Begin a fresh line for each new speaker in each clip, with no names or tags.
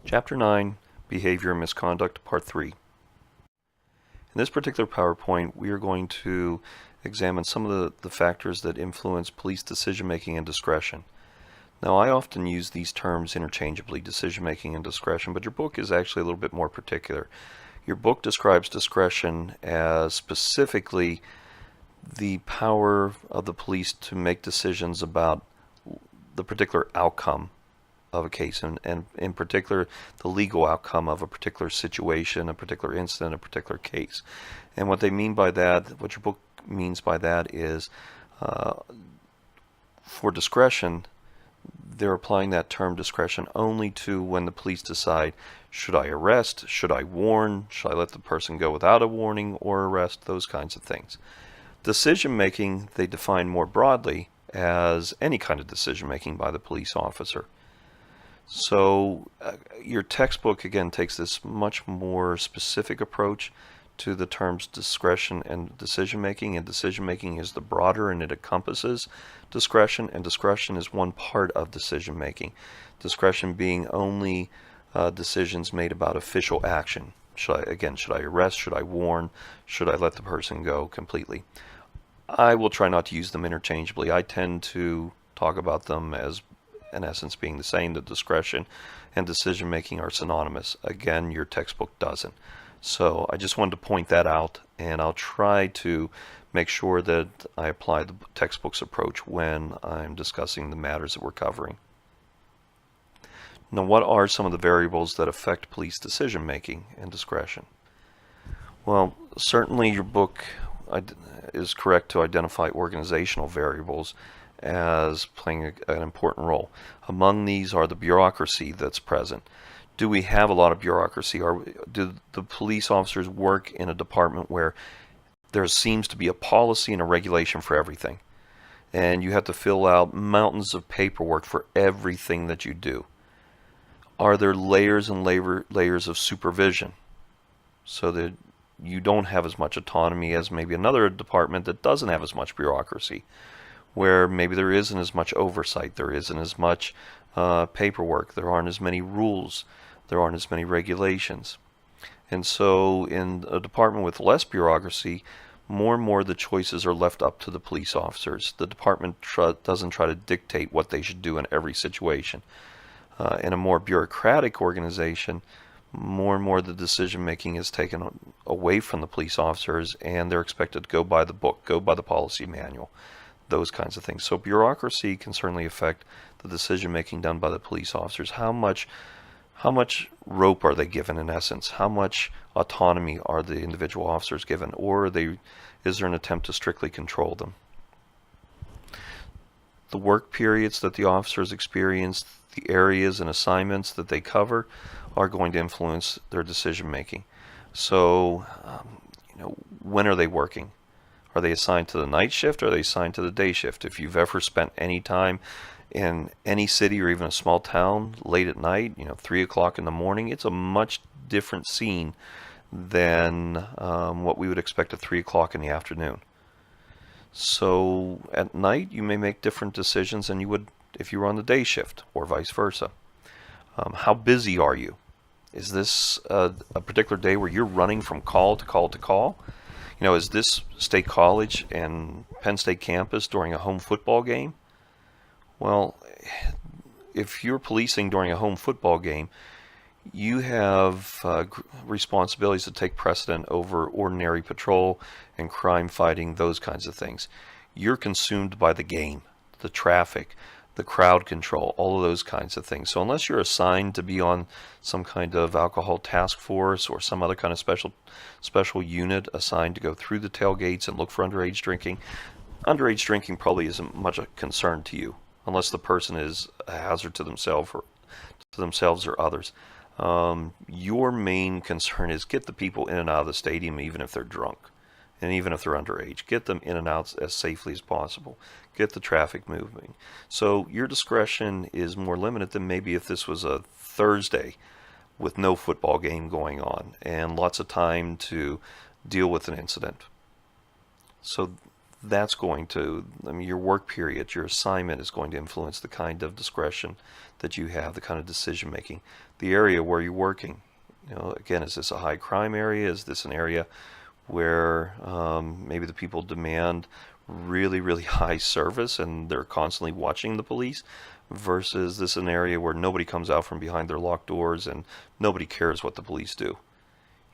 Chapter 9, Behavior and Misconduct, Part 3. In this particular PowerPoint, we are going to examine some of the factors that influence police decision-making and discretion. Now, I often use these terms interchangeably, decision-making and discretion, but your book is actually a little bit more particular. Your book describes discretion as specifically the power of the police to make decisions about the particular outcome of a case, and in particular the legal outcome of a particular situation, a particular incident, a particular case. And what they mean by that, what your book means by that is for discretion, they're applying that term discretion only to when the police decide, should I arrest, should I warn, should I let the person go without a warning or arrest, those kinds of things. Decision making they define more broadly as any kind of decision making by the police officer. So your textbook again takes this much more specific approach to the terms discretion and decision making is the broader, and it encompasses discretion, and discretion is one part of decision making. Discretion being only decisions made about official action. Should I arrest, should I warn, should I let the person go completely? I will try not to use them interchangeably. I tend to talk about them as in essence being the same. The discretion and decision making are synonymous. Again, your textbook doesn't. So I just wanted to point that out, and I'll try to make sure that I apply the textbook's approach when I'm discussing the matters that we're covering. Now, what are some of the variables that affect police decision making and discretion? Well, certainly your book is correct to identify organizational variables as playing an important role. Among these are the bureaucracy that's present. Do we have a lot of bureaucracy? Do the police officers work in a department where there seems to be a policy and a regulation for everything, and you have to fill out mountains of paperwork for everything that you do? Are there layers and layers of supervision so that you don't have as much autonomy as maybe another department that doesn't have as much bureaucracy, where maybe there isn't as much oversight, there isn't as much paperwork, there aren't as many rules, there aren't as many regulations? And so in a department with less bureaucracy, more and more the choices are left up to the police officers. The department doesn't try to dictate what they should do in every situation. In a more bureaucratic organization, more and more the decision making is taken away from the police officers, and they're expected to go by the book, go by the policy manual, those kinds of things. So bureaucracy can certainly affect the decision making done by the police officers. How much rope are they given, in essence? How much autonomy are the individual officers given, or is there an attempt to strictly control them? The work periods that the officers experience, the areas and assignments that they cover are going to influence their decision making. So, when are they working? Are they assigned to the night shift, or are they assigned to the day shift? If you've ever spent any time in any city or even a small town late at night, 3 o'clock in the morning, it's a much different scene than what we would expect at 3 o'clock in the afternoon. So at night you may make different decisions than you would if you were on the day shift, or vice versa. How busy are you? Is this a particular day where you're running from call to call to call? Is this State College and Penn State campus during a home football game? Well, if you're policing during a home football game, you have responsibilities that take precedent over ordinary patrol and crime fighting, those kinds of things. You're consumed by the game, the traffic, the crowd control, all of those kinds of things. So unless you're assigned to be on some kind of alcohol task force or some other kind of special unit assigned to go through the tailgates and look for underage drinking probably isn't much a concern to you, unless the person is a hazard to themselves or others. Your main concern is get the people in and out of the stadium, even if they're drunk. And even if they're underage, get them in and out as safely as possible. Get the traffic moving. So your discretion is more limited than maybe if this was a Thursday with no football game going on and lots of time to deal with an incident. So that's going to, I mean, your work period, your assignment is going to influence the kind of discretion that you have, the kind of decision making. The area where you're working, again, is this a high crime area? Is this an area where maybe the people demand really, really high service and they're constantly watching the police? Versus this an area where nobody comes out from behind their locked doors and nobody cares what the police do.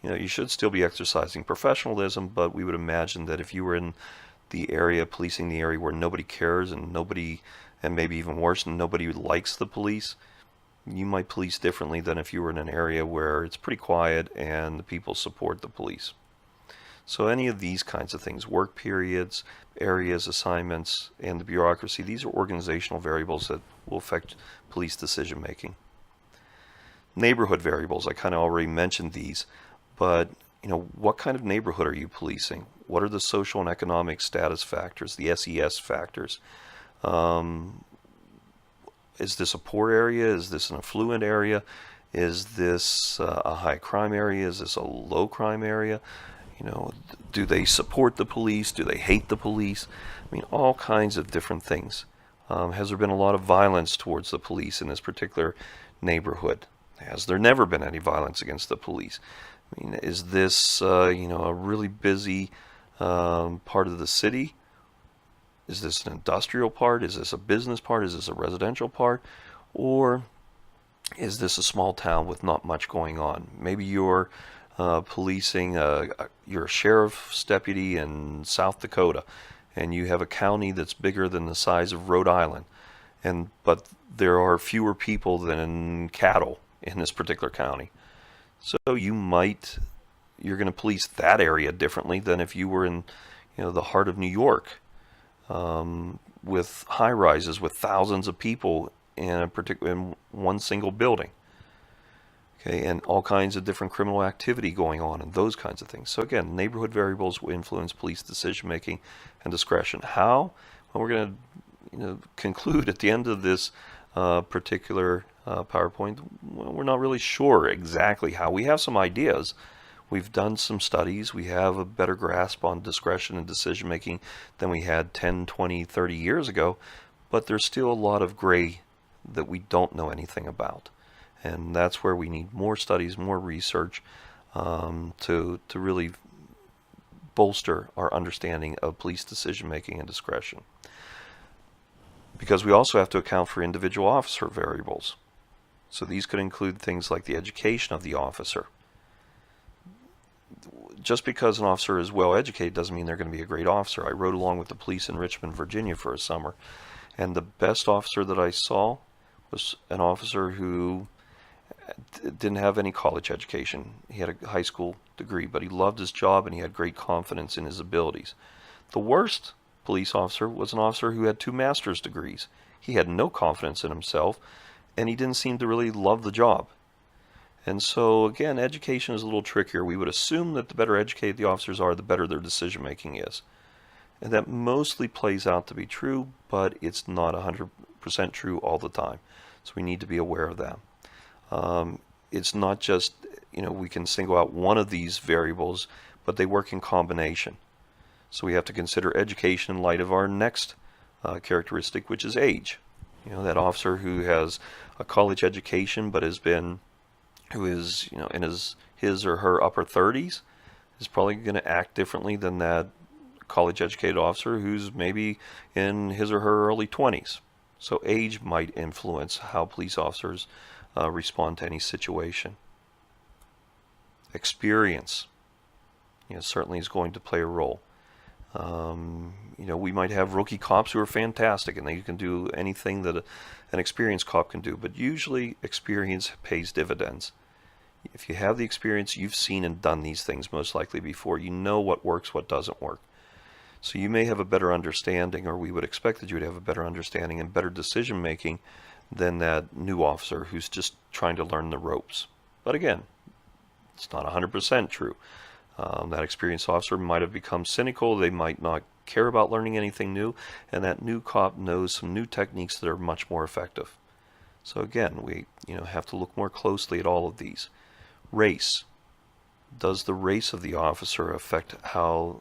You should still be exercising professionalism, but we would imagine that if you were in the area, policing the area where nobody cares and maybe even worse, nobody likes the police, you might police differently than if you were in an area where it's pretty quiet and the people support the police. So any of these kinds of things, work periods, areas, assignments, and the bureaucracy, these are organizational variables that will affect police decision making. Neighborhood variables, I kind of already mentioned these, but what kind of neighborhood are you policing? What are the social and economic status factors, the SES factors? Is this a poor area? Is this an affluent area? Is this a high crime area? Is this a low crime area? Do they support the police? Do they hate the police? I mean, all kinds of different things. Has there been a lot of violence towards the police in this particular neighborhood? Has there never been any violence against the police? I mean, is this, a really busy part of the city? Is this an industrial part? Is this a business part? Is this a residential part? Or is this a small town with not much going on? Maybe you're policing, you're a sheriff's deputy in South Dakota, and you have a county that's bigger than the size of Rhode Island, but there are fewer people than cattle in this particular county. So you're going to police that area differently than if you were in, the heart of New York, with high rises with thousands of people in one single building. Okay, and all kinds of different criminal activity going on and those kinds of things. So again, neighborhood variables will influence police decision making and discretion. How? Well, we're going to conclude at the end of this particular PowerPoint. Well, we're not really sure exactly how. We have some ideas. We've done some studies. We have a better grasp on discretion and decision making than we had 10, 20, 30 years ago, but there's still a lot of gray that we don't know anything about. And that's where we need more studies, more research to really bolster our understanding of police decision making and discretion. Because we also have to account for individual officer variables. So these could include things like the education of the officer. Just because an officer is well educated doesn't mean they're going to be a great officer. I rode along with the police in Richmond, Virginia for a summer, and the best officer that I saw was an officer who didn't have any college education. He had a high school degree, but he loved his job and he had great confidence in his abilities. The worst police officer was an officer who had 2 master's degrees. He had no confidence in himself and he didn't seem to really love the job. And so again, education is a little trickier. We would assume that the better educated the officers are, the better their decision making is. And that mostly plays out to be true, but it's not 100% true all the time. So we need to be aware of that. It's not just, we can single out one of these variables, but they work in combination. So we have to consider education in light of our next characteristic, which is age. That officer who has a college education but who is, in his or her upper 30s is probably going to act differently than that college educated officer who's maybe in his or her early 20s. So age might influence how police officers respond to any situation. Experience, certainly is going to play a role. We might have rookie cops who are fantastic and they can do anything that an experienced cop can do, but usually experience pays dividends. If you have the experience, you've seen and done these things most likely before. You know what works, what doesn't work. So you may have a better understanding, or we would expect that you would have a better understanding and better decision making than that new officer who's just trying to learn the ropes. But again, it's not 100% true. That experienced officer might have become cynical. They might not care about learning anything new, and that new cop knows some new techniques that are much more effective. So again, we have to look more closely at all of these. Race. Does the race of the officer affect how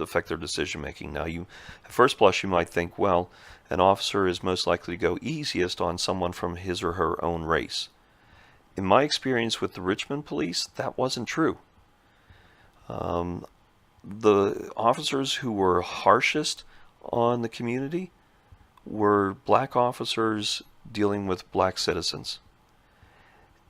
affect their decision making. Now, at first blush, you might think, well, an officer is most likely to go easiest on someone from his or her own race. In my experience with the Richmond police, that wasn't true. The officers who were harshest on the community were black officers dealing with black citizens.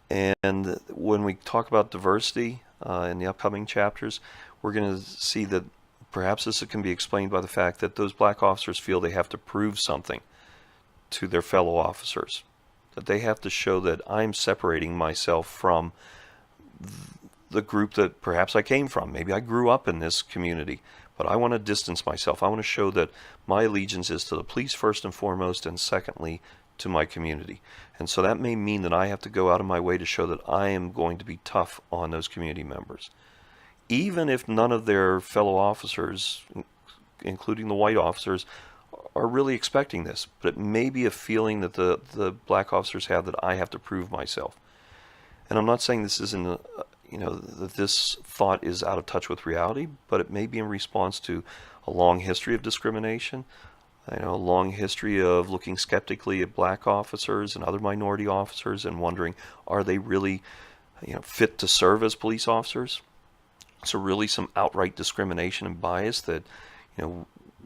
And when we talk about diversity in the upcoming chapters, we're going to see that perhaps this can be explained by the fact that those black officers feel they have to prove something to their fellow officers, that they have to show that I'm separating myself from the group that perhaps I came from. Maybe I grew up in this community, but I want to distance myself. I want to show that my allegiance is to the police first and foremost, and secondly to my community. And so that may mean that I have to go out of my way to show that I am going to be tough on those community members. Even if none of their fellow officers, including the white officers, are really expecting this, but it may be a feeling that the black officers have that I have to prove myself. And I'm not saying this isn't, that this thought is out of touch with reality, but it may be in response to a long history of discrimination, a long history of looking skeptically at black officers and other minority officers and wondering, are they really, fit to serve as police officers? So really some outright discrimination and bias that,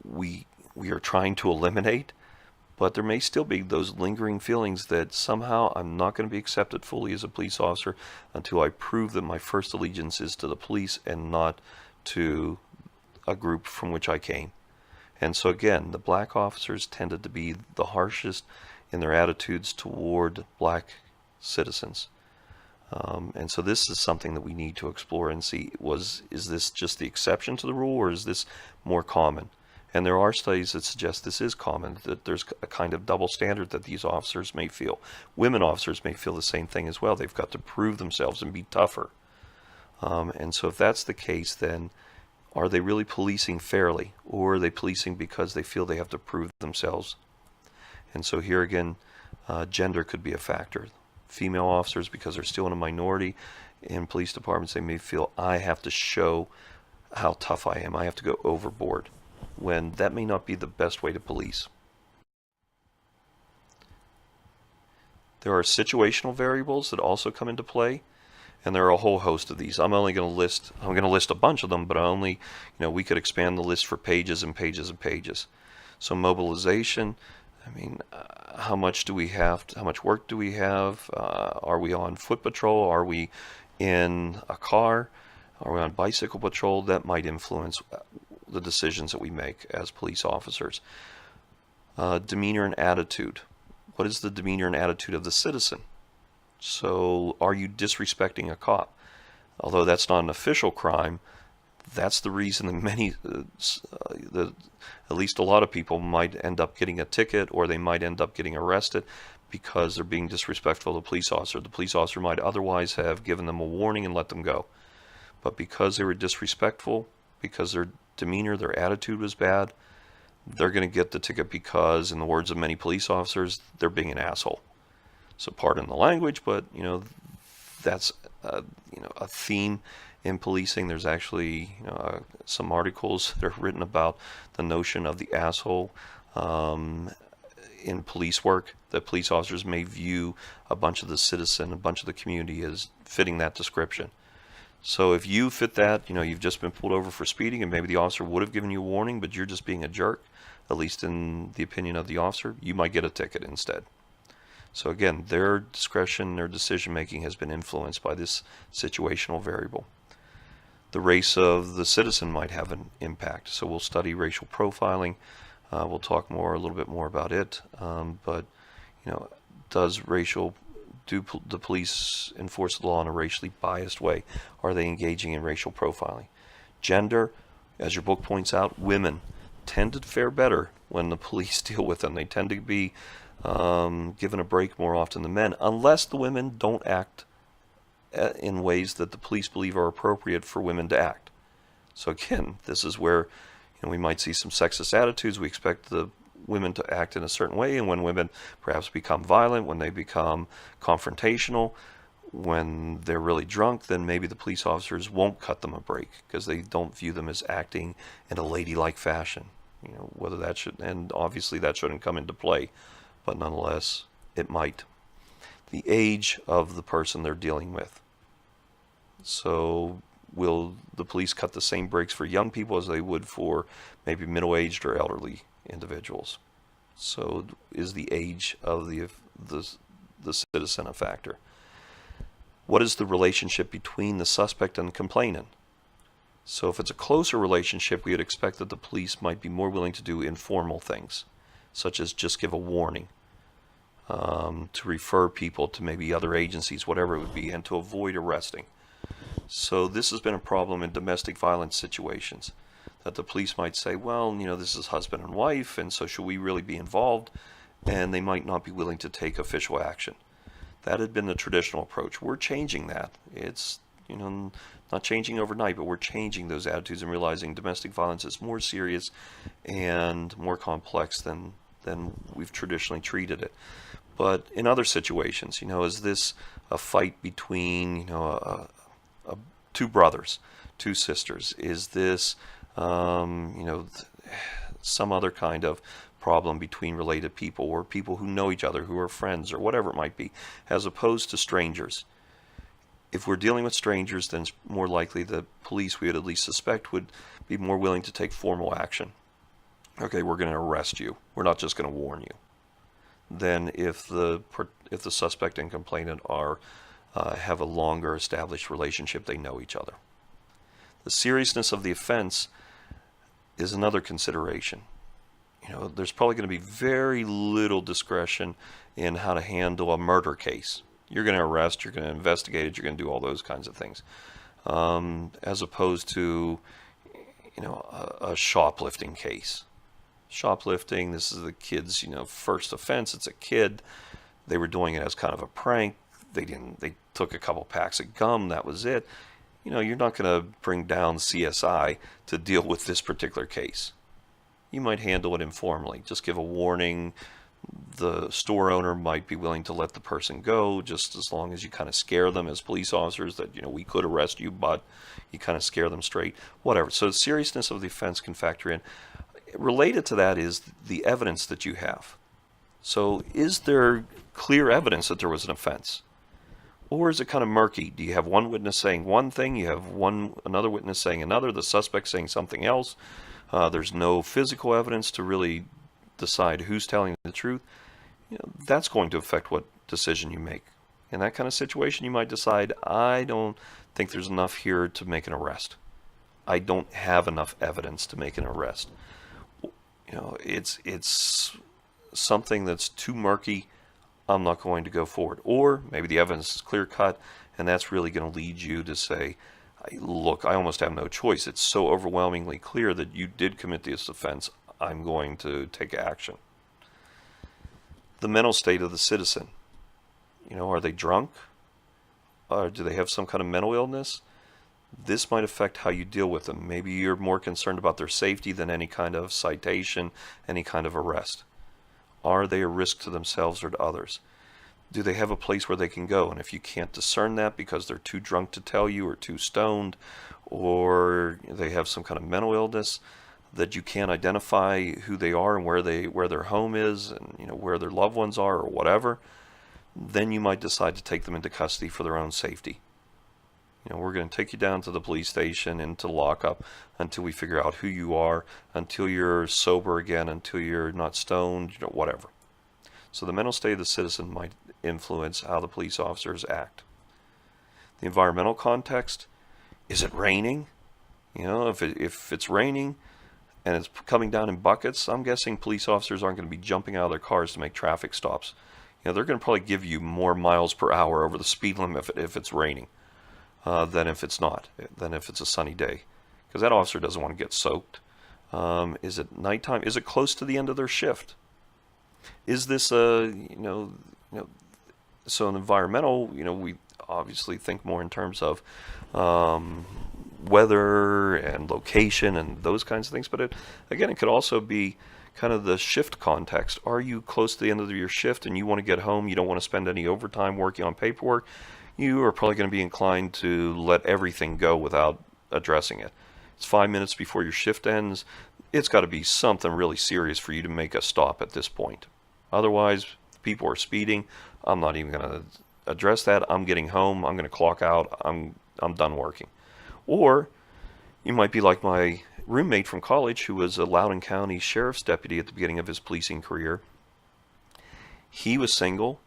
we are trying to eliminate, but there may still be those lingering feelings that somehow I'm not going to be accepted fully as a police officer until I prove that my first allegiance is to the police and not to a group from which I came. And so again, the black officers tended to be the harshest in their attitudes toward black citizens. And so this is something that we need to explore and see, is this just the exception to the rule, or is this more common? And there are studies that suggest this is common, that there's a kind of double standard that these officers may feel. Women officers may feel the same thing as well. They've got to prove themselves and be tougher. And so if that's the case, then are they really policing fairly, or are they policing because they feel they have to prove themselves? And so here again, gender could be a factor. Female officers, because they're still in a minority in police departments, they may feel I have to show how tough I am. I have to go overboard, when that may not be the best way to police. There are situational variables that also come into play, and there are a whole host of these. I'm going to list a bunch of them, but we could expand the list for pages and pages and pages. So mobilization, how much do we have? How much work do we have? Are we on foot patrol? Are we in a car? Are we on bicycle patrol? That might influence the decisions that we make as police officers. Demeanor and attitude. What is the demeanor and attitude of the citizen? So are you disrespecting a cop? Although that's not an official crime, that's the reason that many, at least a lot of people might end up getting a ticket, or they might end up getting arrested because they're being disrespectful to the police officer. The police officer might otherwise have given them a warning and let them go. But because they were disrespectful, because their demeanor, their attitude was bad, they're going to get the ticket because, in the words of many police officers, they're being an asshole. So pardon the language, but that's a theme in policing. There's actually some articles that are written about the notion of the asshole in police work, that police officers may view a bunch of the community as fitting that description. So if you fit that, you've just been pulled over for speeding, and maybe the officer would have given you a warning, but you're just being a jerk, at least in the opinion of the officer, you might get a ticket instead. So again, their discretion, their decision making has been influenced by this situational variable. The race of the citizen might have an impact. So we'll study racial profiling. We'll talk a little bit more about it. But do the police enforce the law in a racially biased way? Are they engaging in racial profiling? Gender, as your book points out, women tend to fare better when the police deal with them. They tend to be given a break more often than men, unless the women don't act in ways that the police believe are appropriate for women to act. So again, this is where we might see some sexist attitudes. We expect the women to act in a certain way, and when women perhaps become violent, when they become confrontational, When they're really drunk, then maybe the police officers won't cut them a break because they don't view them as acting in a ladylike fashion. Whether that should, and obviously that shouldn't come into play, but nonetheless, it might. The age of the person they're dealing with. So will the police cut the same breaks for young people as they would for maybe middle-aged or elderly individuals? So is the age of the citizen a factor? What is the relationship between the suspect and the complainant? So if it's a closer relationship, we would expect that the police might be more willing to do informal things, such as just give a warning, to refer people to maybe other agencies, whatever it would be, and to avoid arresting. So this has been a problem in domestic violence situations, that the police might say, well, this is husband and wife, and so should we really be involved? And they might not be willing to take official action. That had been the traditional approach. We're changing that. It's, not changing overnight, but we're changing those attitudes and realizing domestic violence is more serious and more complex than we've traditionally treated it. But in other situations, is this a fight between, two brothers, two sisters? Is this, some other kind of problem between related people or people who know each other, who are friends or whatever it might be, as opposed to strangers? If we're dealing with strangers, then it's more likely the police, we would at least suspect, would be more willing to take formal action. Okay, we're going to arrest you. We're not just going to warn you. Than if the suspect and complainant are have a longer established relationship, they know each other. The seriousness of the offense is another consideration. There's probably going to be very little discretion in how to handle a murder case. You're going to arrest, you're going to investigate it, you're going to do all those kinds of things. As opposed to, a shoplifting case. Shoplifting, this is the kid's, first offense. It's a kid. They were doing it as kind of a prank. They took a couple packs of gum, that was it. You're not going to bring down CSI to deal with this particular case. You might handle it informally. Just give a warning. The store owner might be willing to let the person go, just as long as you kind of scare them as police officers that, we could arrest you, but you kind of scare them straight, whatever. So the seriousness of the offense can factor in. Related to that is the evidence that you have. So is there clear evidence that there was an offense? Or is it kind of murky? Do you have one witness saying one thing, you have another witness saying another, the suspect saying something else? There's no physical evidence to really decide who's telling the truth. That's going to affect what decision you make. In that kind of situation, you might decide, I don't think there's enough here to make an arrest. I don't have enough evidence to make an arrest. It's something that's too murky. I'm not going to go forward. Or maybe the evidence is clear cut, and that's really going to lead you to say, look, I almost have no choice. It's so overwhelmingly clear that you did commit this offense. I'm going to take action. The mental state of the citizen. Are they drunk? Do they have some kind of mental illness? This might affect how you deal with them. Maybe you're more concerned about their safety than any kind of citation, any kind of arrest. Are they a risk to themselves or to others? Do they have a place where they can go? And if you can't discern that because they're too drunk to tell you or too stoned, or they have some kind of mental illness, that you can't identify who they are and where their home is and where their loved ones are or whatever, then you might decide to take them into custody for their own safety. We're going to take you down to the police station into lockup until we figure out who you are, until you're sober again, until you're not stoned, whatever. So the mental state of the citizen might influence how the police officers act. The environmental context, is it raining? If it's raining and it's coming down in buckets, I'm guessing police officers aren't going to be jumping out of their cars to make traffic stops. They're going to probably give you more miles per hour over the speed limit if it's raining than if it's not, than if it's a sunny day. Because that officer doesn't want to get soaked. Is it nighttime? Is it close to the end of their shift? Is this so in environmental, we obviously think more in terms of weather and location and those kinds of things, but it could also be kind of the shift context. Are you close to the end of your shift and you want to get home, you don't want to spend any overtime working on paperwork? you are probably going to be inclined to let everything go without addressing it. It's 5 minutes before your shift ends. It's got to be something really serious for you to make a stop at this point. Otherwise, if people are speeding, I'm not even going to address that. I'm getting home. I'm going to clock out. I'm done working. Or you might be like my roommate from college who was a Loudoun County Sheriff's deputy at the beginning of his policing career. He was single.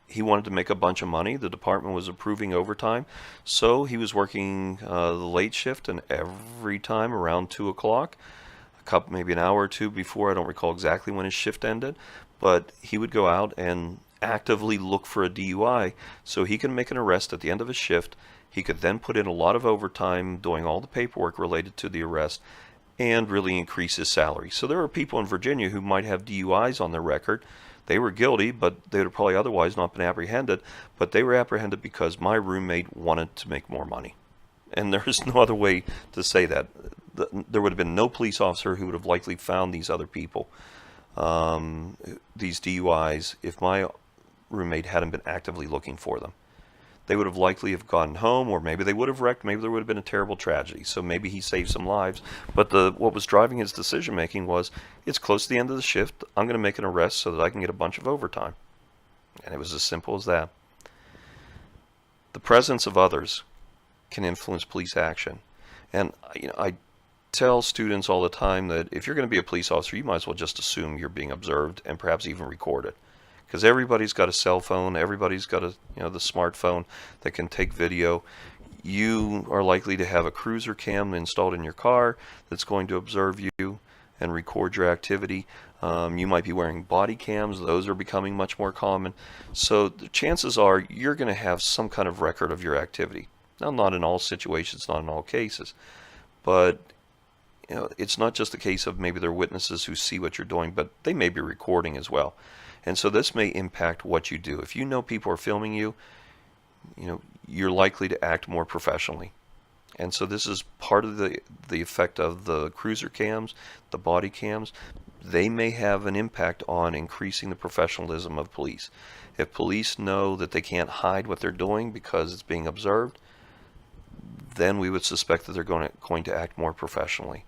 He wanted to make a bunch of money. The department was approving overtime, so he was working the late shift, and every time around 2 o'clock, maybe an hour or two before, I don't recall exactly when his shift ended, but he would go out and actively look for a DUI so he can make an arrest at the end of his shift. He could then put in a lot of overtime doing all the paperwork related to the arrest and really increase his salary. So there are people in Virginia who might have DUIs on their record. They were guilty, but they would have probably otherwise not been apprehended. But they were apprehended because my roommate wanted to make more money. And there is no other way to say that. There would have been no police officer who would have likely found these other people, these DUIs, if my roommate hadn't been actively looking for them. They would have likely have gone home, or maybe they would have wrecked, maybe there would have been a terrible tragedy. So maybe he saved some lives. But what was driving his decision making was, it's close to the end of the shift, I'm going to make an arrest so that I can get a bunch of overtime. And it was as simple as that. The presence of others can influence police action. And I tell students all the time that if you're going to be a police officer, you might as well just assume you're being observed and perhaps even recorded. Because everybody's got a cell phone, everybody's got the smartphone that can take video. You are likely to have a cruiser cam installed in your car that's going to observe you and record your activity. You might be wearing body cams. Those are becoming much more common. So the chances are you're going to have some kind of record of your activity. Now, not in all situations, not in all cases, but it's not just a case of maybe there are witnesses who see what you're doing, but they may be recording as well. And so this may impact what you do. If you know people are filming you, you're likely to act more professionally. And so this is part of the effect of the cruiser cams, the body cams. They may have an impact on increasing the professionalism of police. If police know that they can't hide what they're doing because it's being observed, then we would suspect that they're going to act more professionally.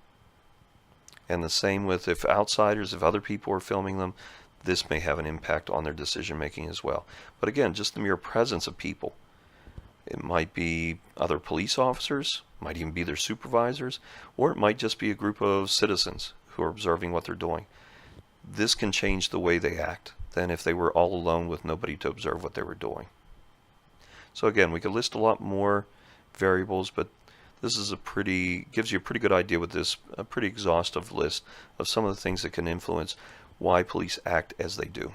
And the same with if outsiders, if other people are filming them, this may have an impact on their decision making as well. But again, just the mere presence of people. It might be other police officers, might even be their supervisors, or it might just be a group of citizens who are observing what they're doing. This can change the way they act than if they were all alone with nobody to observe what they were doing. So again, we could list a lot more variables, but this is gives you a pretty good idea with this, a pretty exhaustive list of some of the things that can influence why police act as they do.